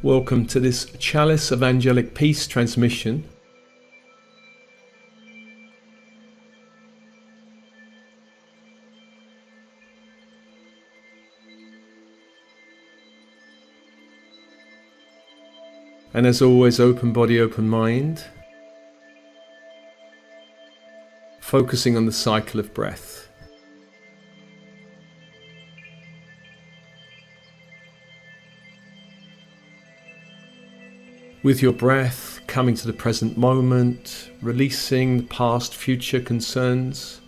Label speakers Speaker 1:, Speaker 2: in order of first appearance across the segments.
Speaker 1: Welcome to this Chalice of Angelic Peace transmission. And as always, open body, open mind. Focusing on the cycle of breath. With your breath, coming to the present moment, releasing past, future concerns.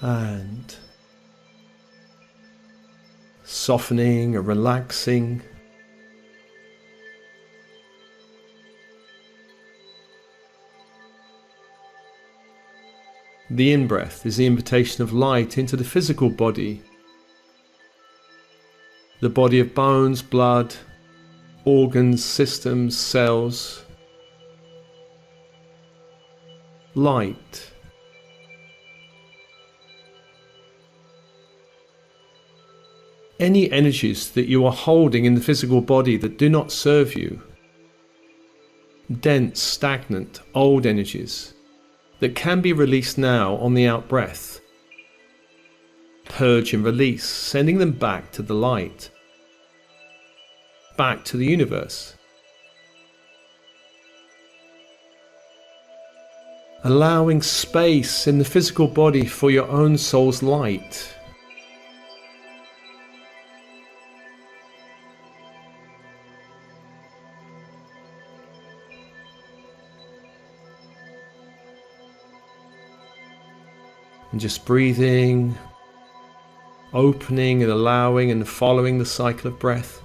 Speaker 1: And softening and relaxing. The in-breath is the invitation of light into the physical body. The body of bones, blood, organs, systems, cells. Light. Any energies that you are holding in the physical body that do not serve you, dense, stagnant, old energies that can be released now on the out breath. Purge and release, sending them back to the light, back to the universe. Allowing space in the physical body for your own soul's light. And just breathing, opening and allowing and following the cycle of breath.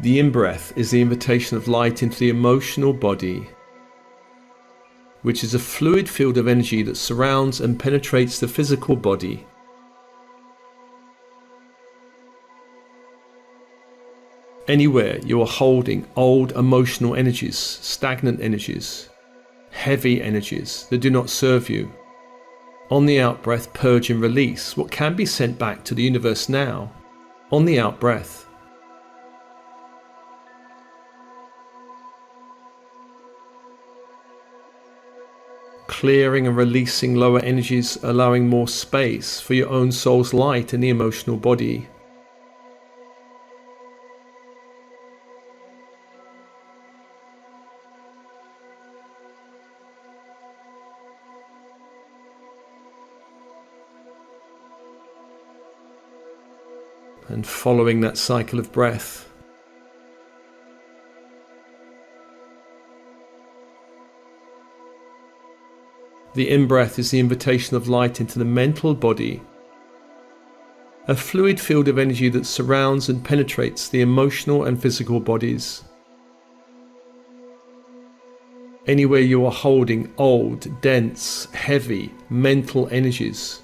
Speaker 1: The in-breath is the invitation of light into the emotional body, which is a fluid field of energy that surrounds and penetrates the physical body. Anywhere you are holding old emotional energies, stagnant energies, heavy energies that do not serve you, on the out breath, purge and release what can be sent back to the universe now, on the out breath. Clearing and releasing lower energies, allowing more space for your own soul's light in the emotional body. And following that cycle of breath. The in-breath is the invitation of light into the mental body, a fluid field of energy that surrounds and penetrates the emotional and physical bodies. Anywhere you are holding old, dense, heavy, mental energies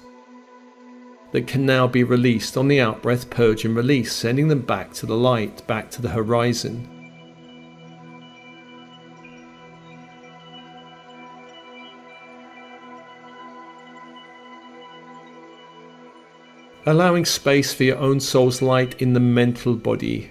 Speaker 1: that can now be released on the out-breath, purge and release, sending them back to the light, back to the horizon. Allowing space for your own soul's light in the mental body.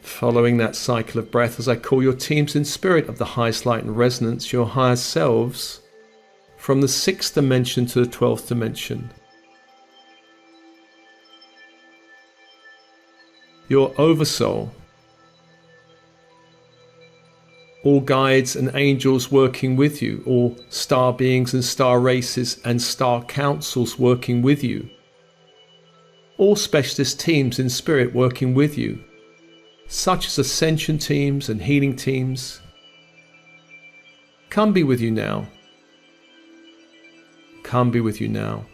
Speaker 1: Following that cycle of breath, as I call your teams in spirit of the highest light and resonance, your higher selves, from the 6th dimension to the 12th dimension. Your oversoul, all guides and angels working with you, all star beings and star races and star councils working with you, all specialist teams in spirit working with you, such as ascension teams and healing teams. Come be with you now. Come be with you now.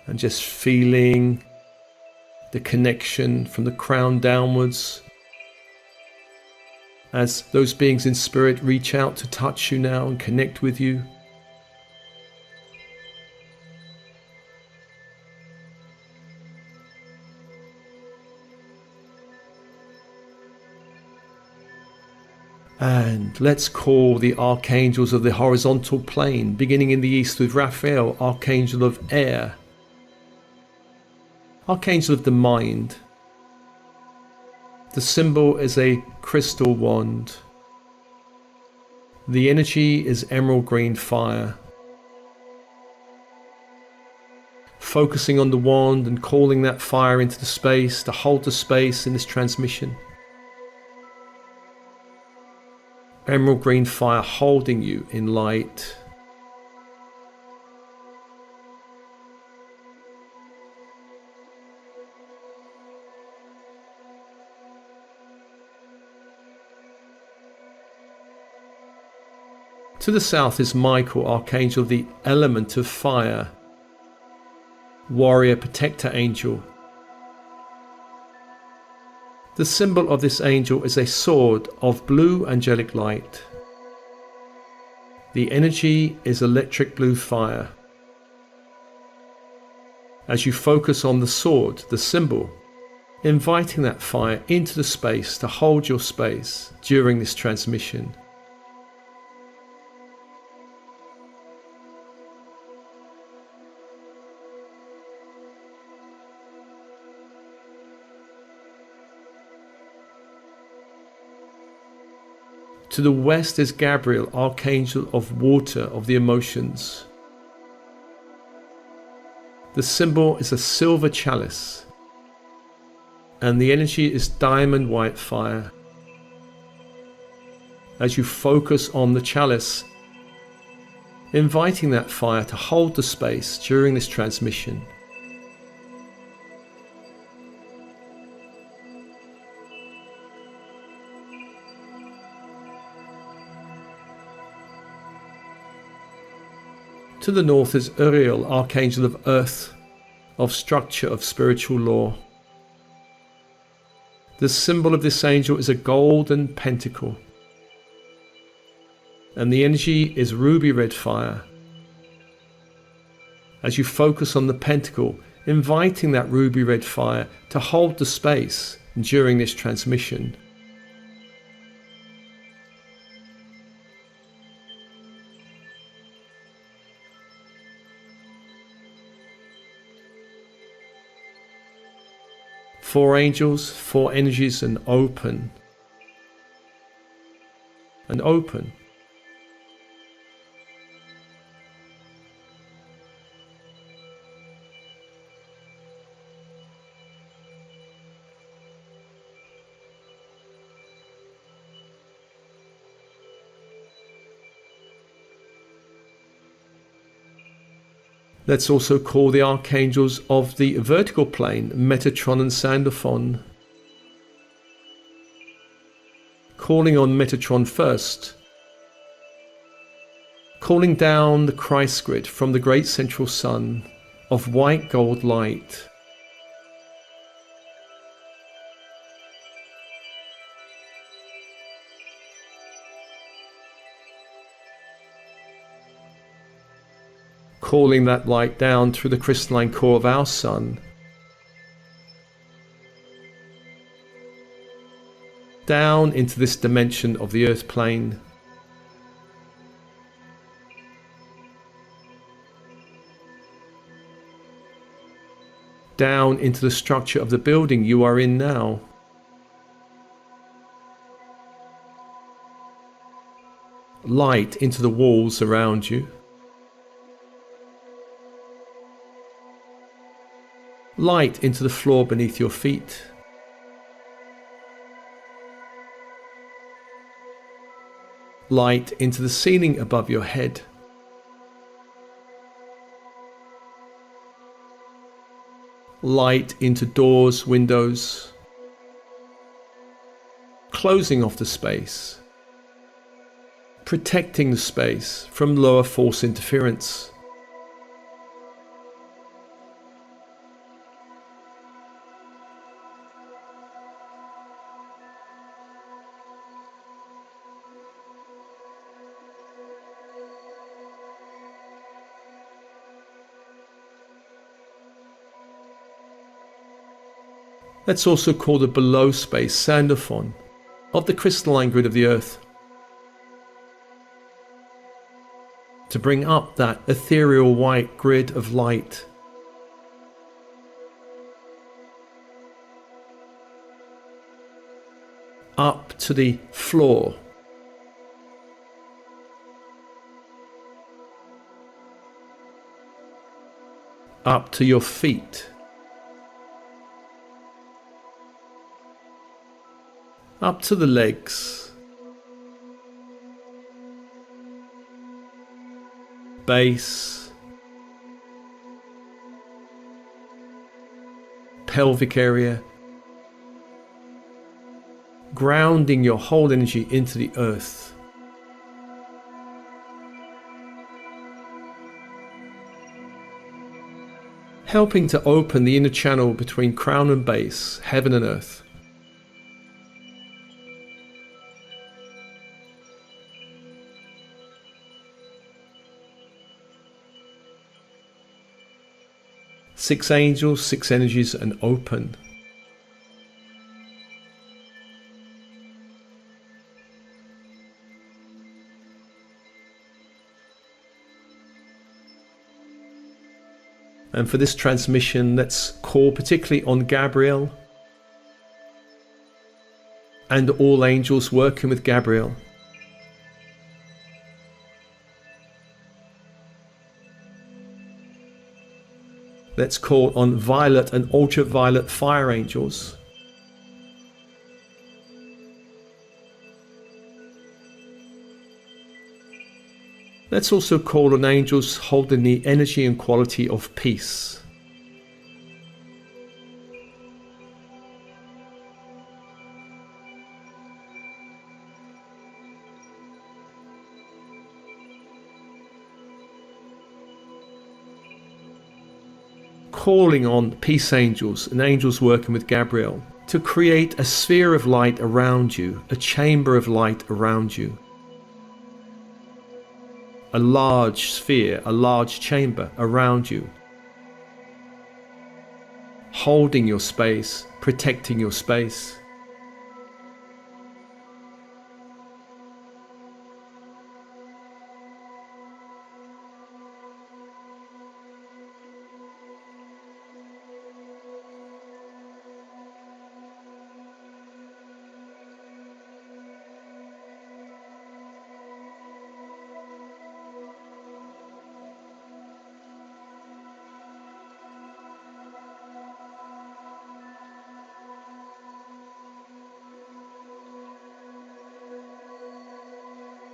Speaker 1: And just feeling the connection from the crown downwards as those beings in spirit reach out to touch you now and connect with you. And let's call the archangels of the horizontal plane, beginning in the east with Raphael, Archangel of Air, Archangel of the Mind. The symbol is a crystal wand. The energy is emerald green fire. Focusing on the wand and calling that fire into the space to hold the space in this transmission. Emerald green fire holding you in light. To the south is Michael, Archangel of the element of fire, warrior protector angel. The symbol of this angel is a sword of blue angelic light. The energy is electric blue fire. As you focus on the sword, the symbol, inviting that fire into the space to hold your space during this transmission. To the west is Gabriel, Archangel of Water, of the emotions. The symbol is a silver chalice, and the energy is diamond white fire. As you focus on the chalice, inviting that fire to hold the space during this transmission. To the north is Uriel, Archangel of Earth, of structure, of spiritual law. The symbol of this angel is a golden pentacle, and the energy is ruby red fire. As you focus on the pentacle, inviting that ruby red fire to hold the space during this transmission. Four angels, four energies, and open. And open. Let's also call the archangels of the vertical plane, Metatron and Sandalphon. Calling on Metatron first. Calling down the Christ grid from the great central sun of white gold light. Calling that light down through the crystalline core of our sun, down into this dimension of the earth plane, down into the structure of the building you are in now, light into the walls around you, Light into the floor beneath your feet. Light into the ceiling above your head. Light into doors, windows, closing off the space, protecting the space from lower force interference. Let's also call the below space soundophone of the crystalline grid of the earth, to bring up that ethereal white grid of light. Up to the floor. Up to your feet. Up to the legs, base, pelvic area, grounding your whole energy into the earth. Helping to open the inner channel between crown and base, heaven and earth. Six angels, six energies, and open. And for this transmission, let's call particularly on Gabriel and all angels working with Gabriel. Let's call on violet and ultraviolet fire angels. Let's also call on angels holding the energy and quality of peace. Calling on peace angels and angels working with Gabriel to create a sphere of light around you, a chamber of light around you. A large sphere, a large chamber around you, holding your space, protecting your space.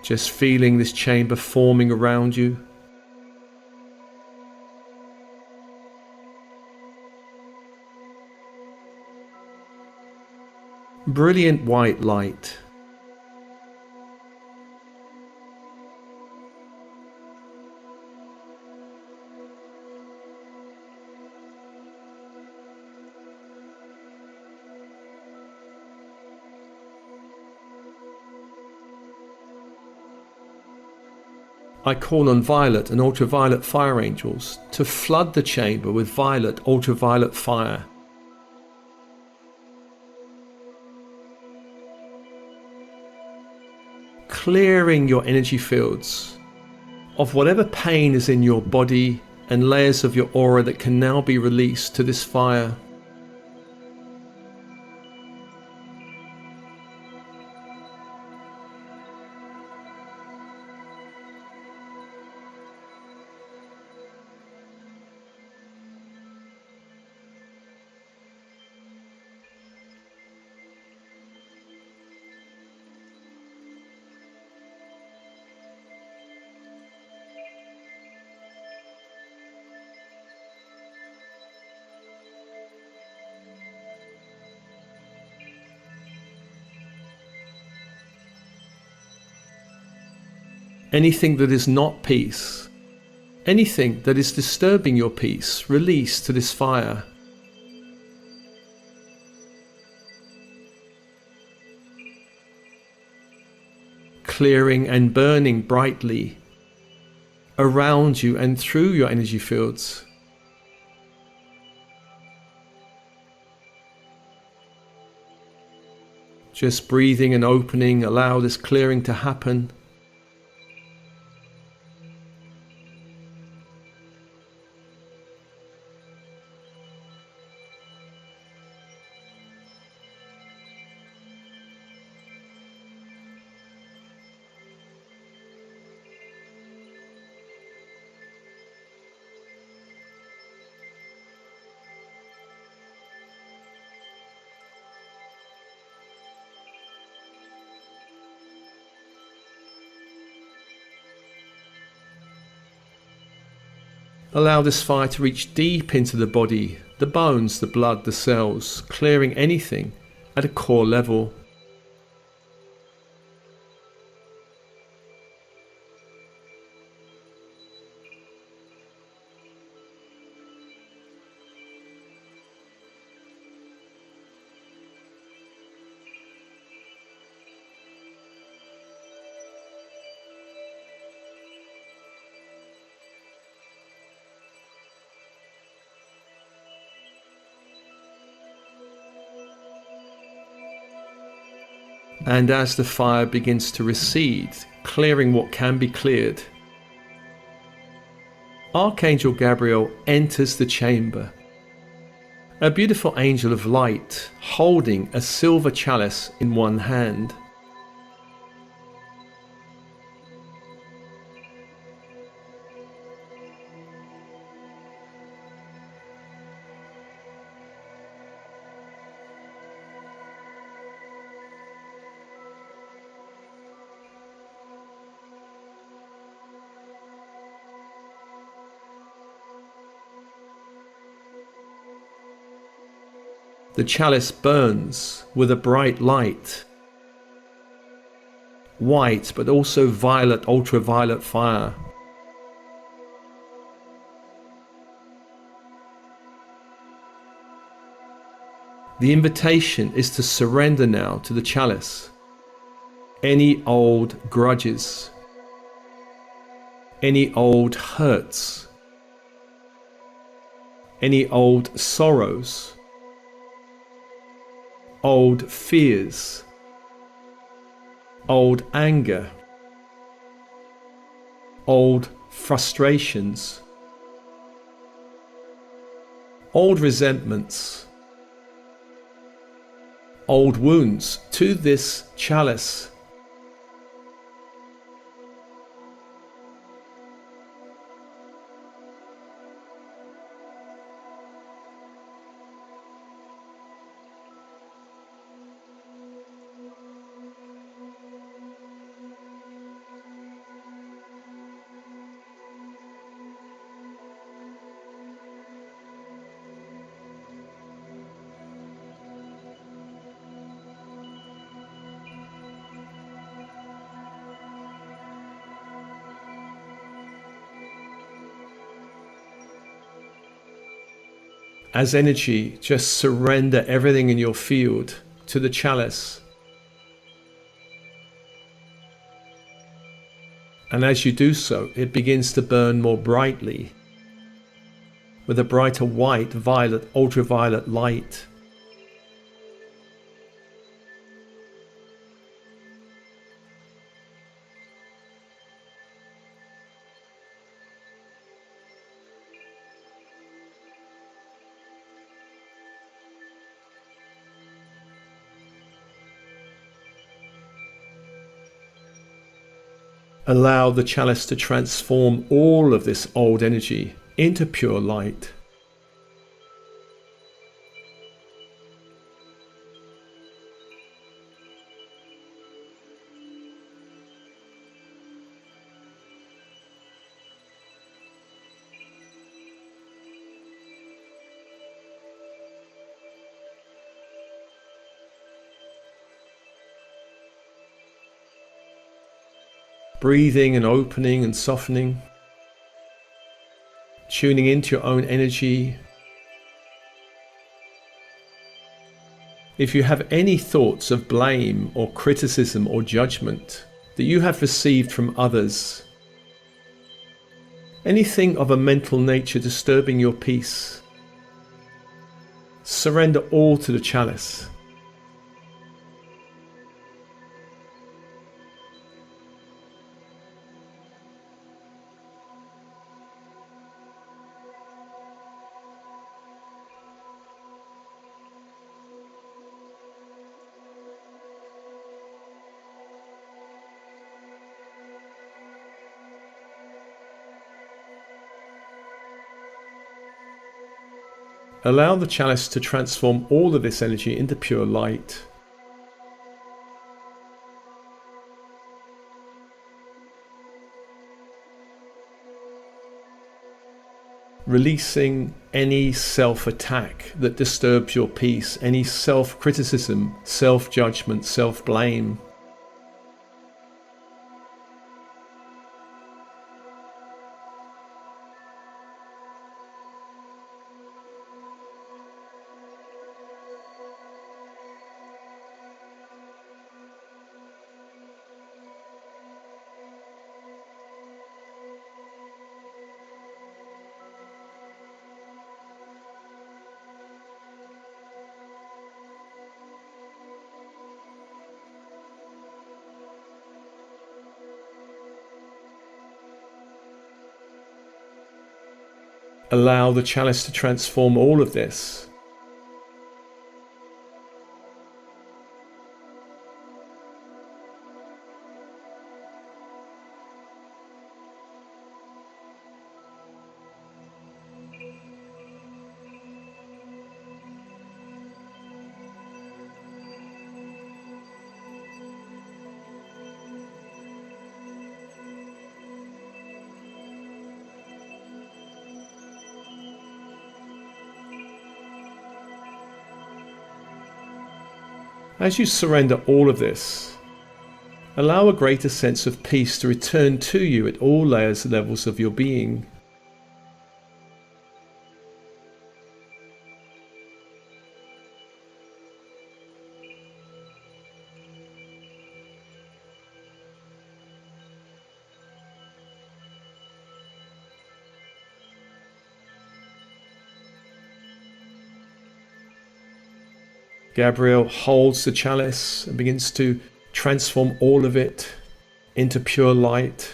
Speaker 1: Just feeling this chamber forming around you. Brilliant white light. I call on violet and ultraviolet fire angels to flood the chamber with violet, ultraviolet fire. Clearing your energy fields of whatever pain is in your body and layers of your aura that can now be released to this fire. Anything that is not peace, anything that is disturbing your peace, release to this fire. Clearing and burning brightly around you and through your energy fields. Just breathing and opening, allow this clearing to happen. Allow this fire to reach deep into the body, the bones, the blood, the cells, clearing anything at a core level. And as the fire begins to recede, clearing what can be cleared, Archangel Gabriel enters the chamber. A beautiful angel of light holding a silver chalice in one hand. The chalice burns with a bright light, white but also violet, ultraviolet fire. The invitation is to surrender now to the chalice. Any old grudges, any old hurts, any old sorrows, old fears, old anger, old frustrations, old resentments, old wounds to this chalice. As energy, just surrender everything in your field to the chalice. And as you do so, it begins to burn more brightly with a brighter white, violet, ultraviolet light. Allow the chalice to transform all of this old energy into pure light. breathing and opening and softening, tuning into your own energy. If you have any thoughts of blame or criticism or judgment that you have received from others, anything of a mental nature disturbing your peace, surrender all to the chalice. Allow the chalice to transform all of this energy into pure light. Releasing any self-attack that disturbs your peace, any self-criticism, self-judgment, self-blame. Allow the chalice to transform all of this. As you surrender all of this, allow a greater sense of peace to return to you at all layers and levels of your being. Gabriel holds the chalice and begins to transform all of it into pure light.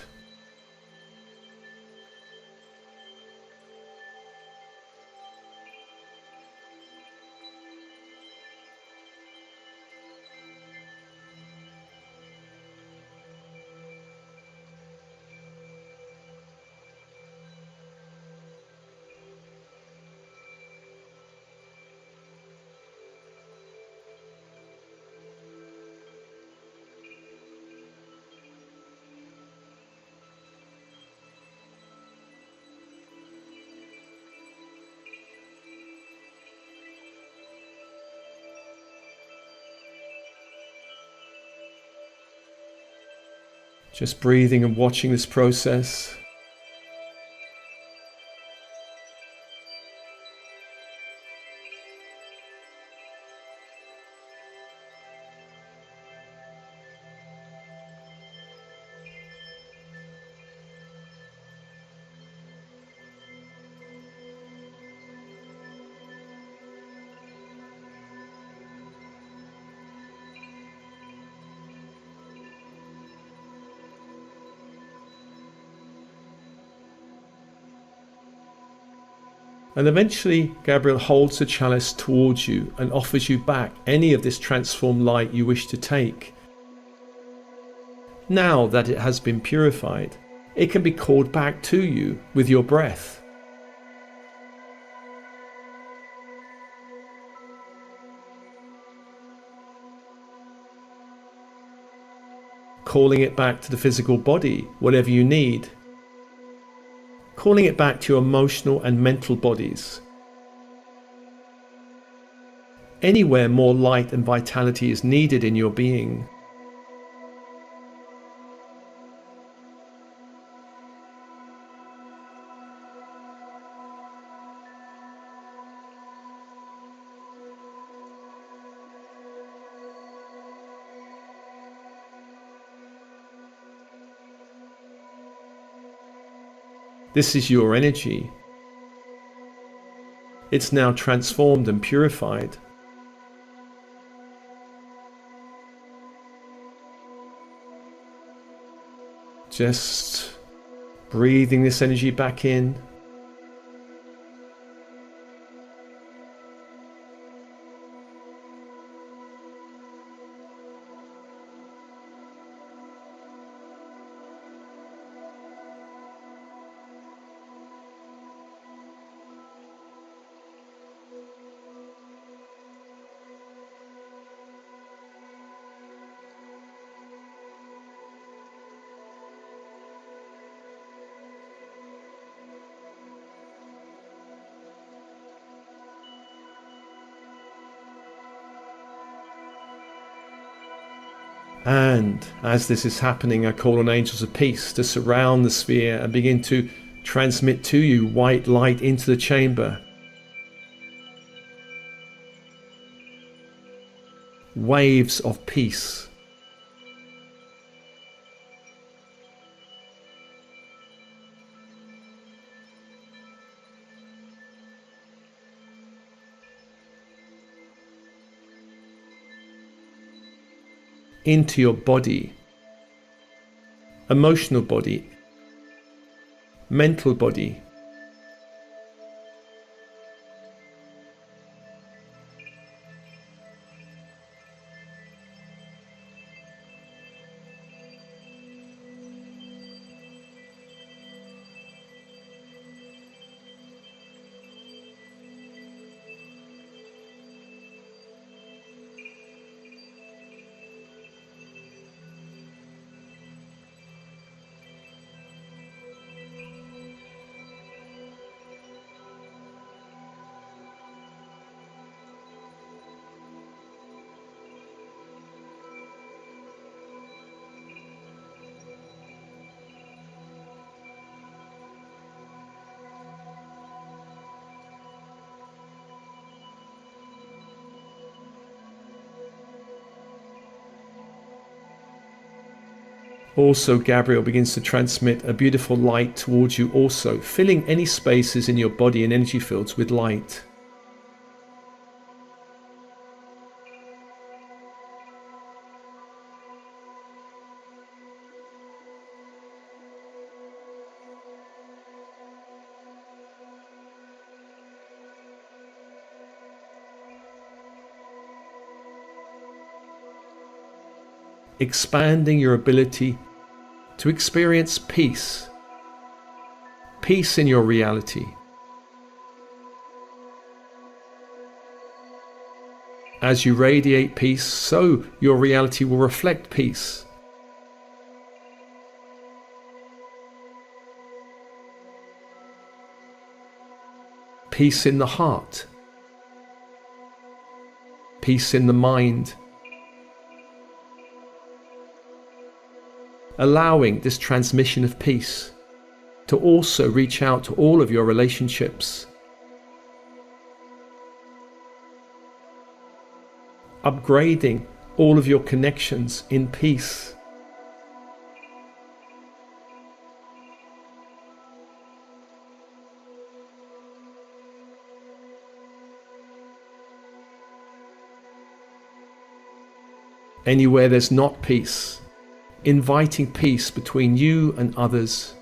Speaker 1: Just breathing and watching this process. And eventually, Gabriel holds the chalice towards you and offers you back any of this transformed light you wish to take. Now that it has been purified, it can be called back to you with your breath. Calling it back to the physical body, whatever you need. Calling it back to your emotional and mental bodies. Anywhere more light and vitality is needed in your being. This is your energy. It's now transformed and purified. Just breathing this energy back in. And as this is happening, I call on angels of peace to surround the sphere and begin to transmit to you white light into the chamber. Waves of peace. Into your body, emotional body, mental body, Also, Gabriel begins to transmit a beautiful light towards you also, filling any spaces in your body and energy fields with light. Expanding your ability to experience peace. Peace in your reality. As you radiate peace, so your reality will reflect peace. Peace in the heart. Peace in the mind. Allowing this transmission of peace to also reach out to all of your relationships. Upgrading all of your connections in peace. Anywhere there's not peace, inviting peace between you and others.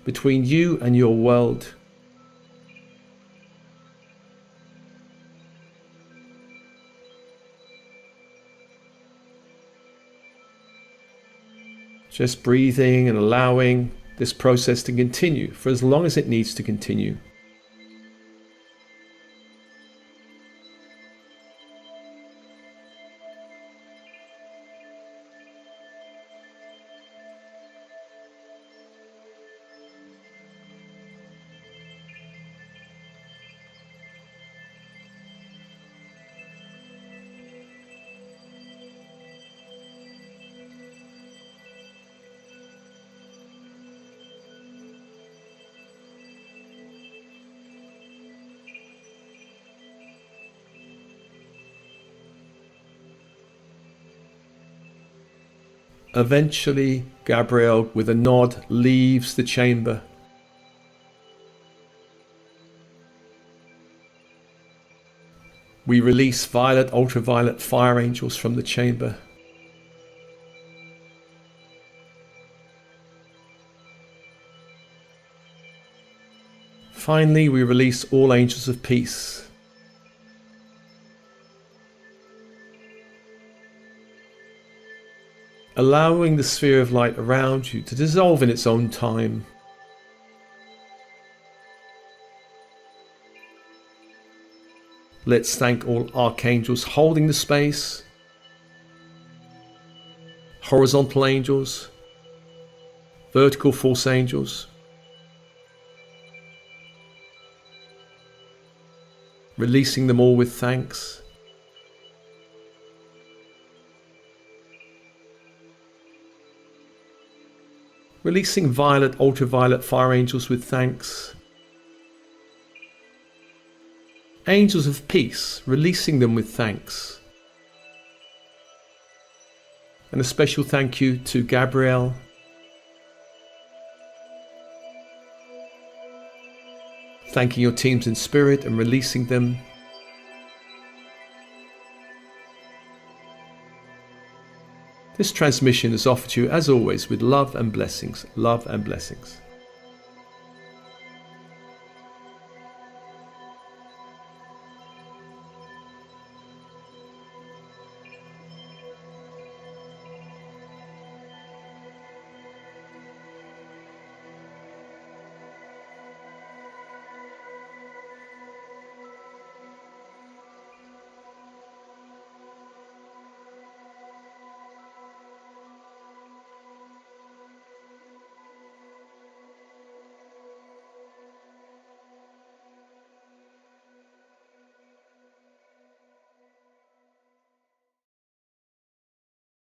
Speaker 1: Between you and your world. Just breathing and allowing this process to continue for as long as it needs to continue. Eventually, Gabriel, with a nod, leaves the chamber. We release violet, ultraviolet fire angels from the chamber. Finally, we release all angels of peace. Allowing the sphere of light around you to dissolve in its own time. Let's thank all archangels holding the space, horizontal angels, vertical force angels, releasing them all with thanks. Releasing violet, ultraviolet fire angels with thanks. Angels of peace, releasing them with thanks. And a special thank you to Gabriel. Thanking your teams in spirit and releasing them. This transmission is offered to you as always with love and blessings. Love and blessings.